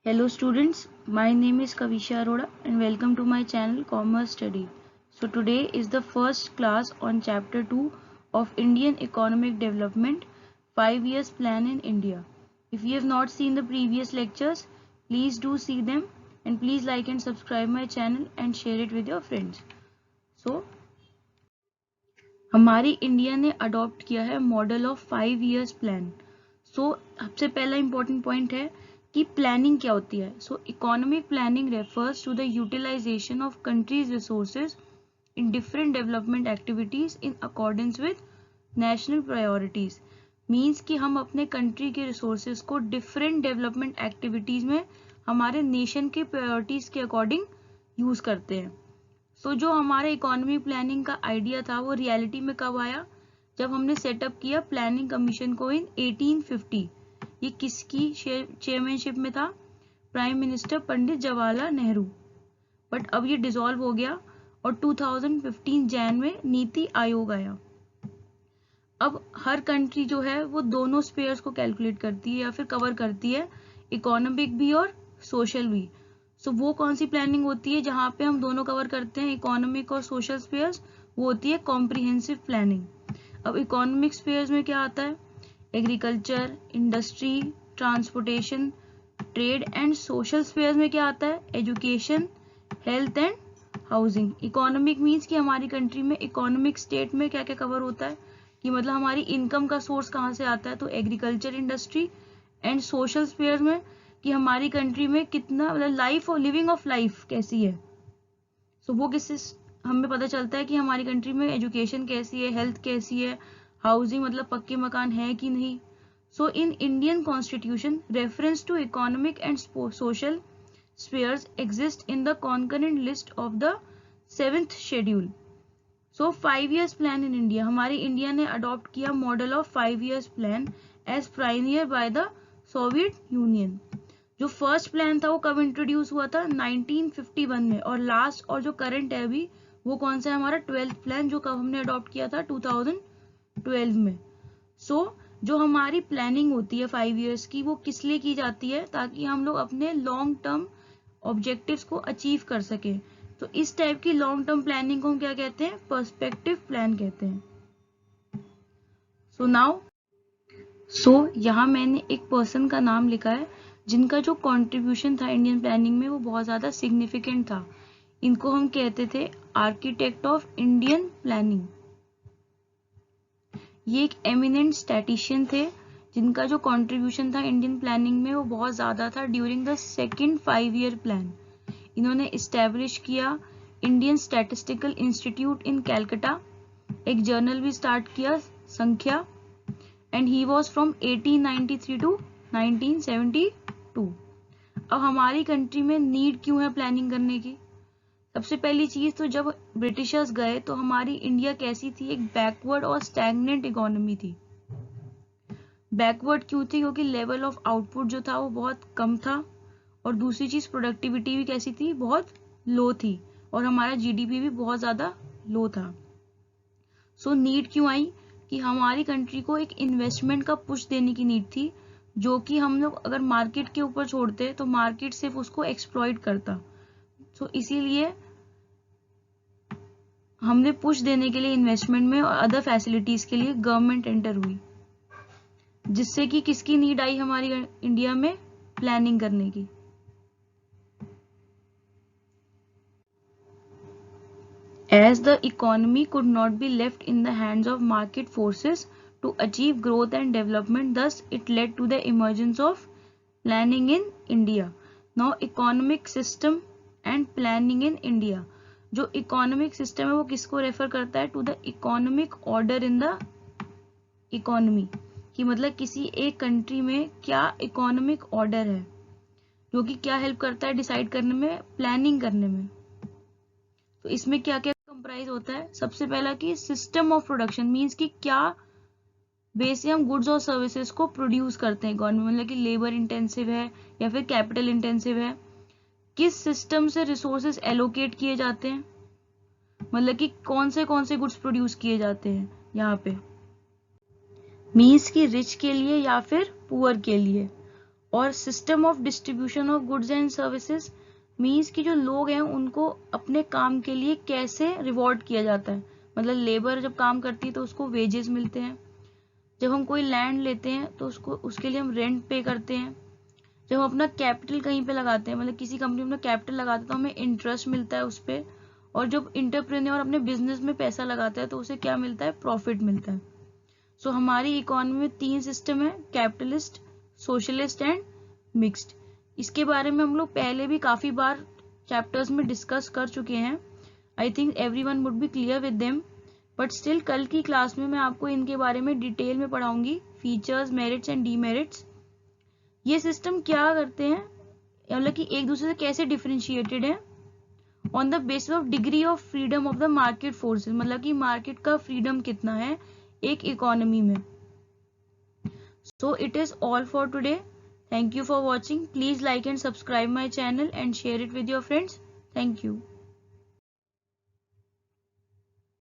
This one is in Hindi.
Hello students, my name is Kavisha Arora and welcome to my channel Commerce Study. So today is the first class on chapter 2 of Indian Economic Development 5 years plan in India. If you have not seen the previous lectures, please do see them and please like and subscribe my channel and share it with your friends. So हमारी इंडिया ने अडॉप्ट किया है मॉडल ऑफ 5 years प्लान. सो सबसे पहला इंपॉर्टेंट पॉइंट है कि प्लानिंग क्या होती है. So economic planning refers to the utilisation of country's resources in different development activities in accordance with national priorities. Means कि हम अपने कंट्री के रिसोर्सेज को डिफरेंट डेवलपमेंट एक्टिविटीज में हमारे नेशन के प्रायोरिटीज के अकॉर्डिंग यूज करते हैं. सो जो हमारा इकोनॉमिक प्लानिंग का आइडिया था वो रियलिटी में कब आया, जब हमने सेटअप किया प्लानिंग कमीशन को इन 1850. ये किसकी चेयरमैनशिप में था? Prime minister Pandit Jawaharlal Nehru. But अब ये डिसॉल्व हो गया और 2015 जैन में नीति आयोग आया. अब हर कंट्री जो है वो दोनों स्पेयर्स को कैलकुलेट करती है या फिर कवर करती है, इकोनॉमिक भी और सोशल भी. सो वो कौन सी प्लानिंग होती है जहां पे हम दोनों कवर करते हैं, इकोनॉमिक और सोशल स्पेयर्स? वो होती है कॉम्प्रिहेंसिव प्लानिंग. अब इकोनॉमिक स्पेयर्स में क्या आता है? Agriculture, industry, transportation, trade. And social spheres में क्या आता है? Education, health and housing. Economic means कि हमारी कंट्री में इकोनॉमिक स्टेट में क्या क्या कवर होता है, कि मतलब हमारी इनकम का सोर्स कहाँ से आता है, तो agriculture, industry. And social sphere में कि हमारी कंट्री में कितना मतलब लाइफ और लिविंग ऑफ लाइफ कैसी है. सो वो किससे हमें पता चलता है कि हमारी कंट्री में एजुकेशन कैसी है, हेल्थ कैसी है, हाउसिंग मतलब पक्के मकान है कि नहीं. So in Indian constitution reference to economic and social spheres exist in the concurrent list of the 7th schedule. So 5 years plan in India, हमारी इंडिया ने अडॉप्ट किया model of 5 years plan as pioneer by the Soviet Union. जो फर्स्ट प्लान था वो कब इंट्रोड्यूस हुआ था? 1951 में. और लास्ट और जो करंट है अभी वो कौन सा है? हमारा 12th प्लान, जो कब हमने अडॉप्ट किया था? 2012 में. सो जो हमारी प्लानिंग होती है 5 years की, वो किस लिए की जाती है? ताकि हम लोग अपने लॉन्ग टर्म ऑब्जेक्टिव्स को अचीव कर सके. तो इस टाइप की लॉन्ग टर्म प्लानिंग को हम क्या कहते हैं? पर्सपेक्टिव प्लान कहते हैं. सो यहाँ मैंने एक पर्सन का नाम लिखा है जिनका जो कंट्रीब्यूशन था इंडियन प्लानिंग में वो बहुत ज़्यादा सिग्निफिकेंट था. इनको हम कहते थे आर्किटेक्ट ऑफ इंडियन प्लानिंग. ये एक एमिनेंट स्टैटिशियन थे जिनका जो कंट्रीब्यूशन था इंडियन प्लानिंग में वो बहुत ज़्यादा था during the second 5 year plan. इन्होंने इस्टेब्लिश किया Indian statistical institute in Calcutta, एक जर्नल भी स्टार्ट किया Sankhya. And he was from 1893 to 1972. अब हमारी कंट्री में नीड क्यों है प्लानिंग करने की? सबसे पहली चीज तो जब ब्रिटिशर्स गए तो हमारी इंडिया कैसी थी? एक बैकवर्ड और स्टैग्नेंट इकोनॉमी थी. बैकवर्ड क्यों थी? क्योंकि लेवल ऑफ आउटपुट जो था वो बहुत कम था, और दूसरी चीज प्रोडक्टिविटी भी कैसी थी? बहुत लो थी, और हमारा जीडीपी भी बहुत ज्यादा लो था. सो नीड क्यों आई? कि हमारी कंट्री को एक इन्वेस्टमेंट का पुश देने की नीड थी, जो कि हम लोग अगर मार्केट के ऊपर छोड़ते तो मार्केट सिर्फ उसको एक्सप्लॉइट करता. सो इसीलिए हमने पुश देने के लिए इन्वेस्टमेंट में और अदर फैसिलिटीज के लिए गवर्नमेंट एंटर हुई, जिससे कि किसकी नीड आई हमारी इंडिया में? प्लानिंग करने की. As the economy could not be left in the hands of market forces to achieve growth and development, thus it led to the emergence of planning in India. Now economic system and planning in India. जो इकोनॉमिक सिस्टम है वो किसको रेफर करता है? To the economic order in the economy. कि मतलब किसी एक कंट्री में क्या इकोनॉमिक ऑर्डर है, जो कि क्या हेल्प करता है डिसाइड करने में, प्लानिंग करने में. तो इसमें क्या क्या कंप्राइज होता है? सबसे पहला कि सिस्टम ऑफ प्रोडक्शन, मींस कि क्या बेस से हम गुड्स और सर्विसेज को प्रोड्यूस करते हैं. गवर्नमेंट मतलब कि लेबर इंटेंसिव है या फिर कैपिटल इंटेंसिव है. किस सिस्टम से रिसोर्सेज एलोकेट किए जाते हैं, मतलब कि कौन से गुड्स प्रोड्यूस किए जाते हैं यहाँ पे, मींस कि रिच के लिए या फिर पुअर के लिए. और system of distribution of goods and services means कि जो लोग हैं उनको अपने काम के लिए कैसे रिवॉर्ड किया जाता है, मतलब लेबर जब काम करती है तो उसको वेजेस मिलते हैं, जब हम कोई लैंड लेते हैं तो उसके लिए हम रेंट पे करते हैं, जब हम अपना कैपिटल कहीं पे लगाते हैं, मतलब किसी कंपनी में अपना कैपिटल लगाते हैं तो हमें इंटरेस्ट मिलता है उस पर, और जब इंटरप्रेन्योर अपने बिजनेस में पैसा लगाता है तो उसे क्या मिलता है, प्रॉफिट मिलता है। सो हमारी इकोनॉमी में 3 सिस्टम है, कैपिटलिस्ट, सोशलिस्ट एंड मिक्स्ड। इसके बारे में हम लोग पहले भी काफी बार चैप्टर्स में डिस्कस कर चुके हैं। I think everyone would be clear with them, but still कल की क्लास में मैं आपको इनके बारे में डिटेल में पढ़ाऊंगी, फीचर्स, मेरिट्स एंड डीमेरिट्स। ये सिस्टम क्या करते हैं, मतलब कि एक दूसरे से कैसे डिफरेंशिएटेड है, on the basis of degree of freedom of the market forces, मतलब कि मार्केट का फ्रीडम कितना है एक इकोनॉमी में। So it is all for today, thank you for watching, please like and subscribe my channel and share it with your friends, thank you.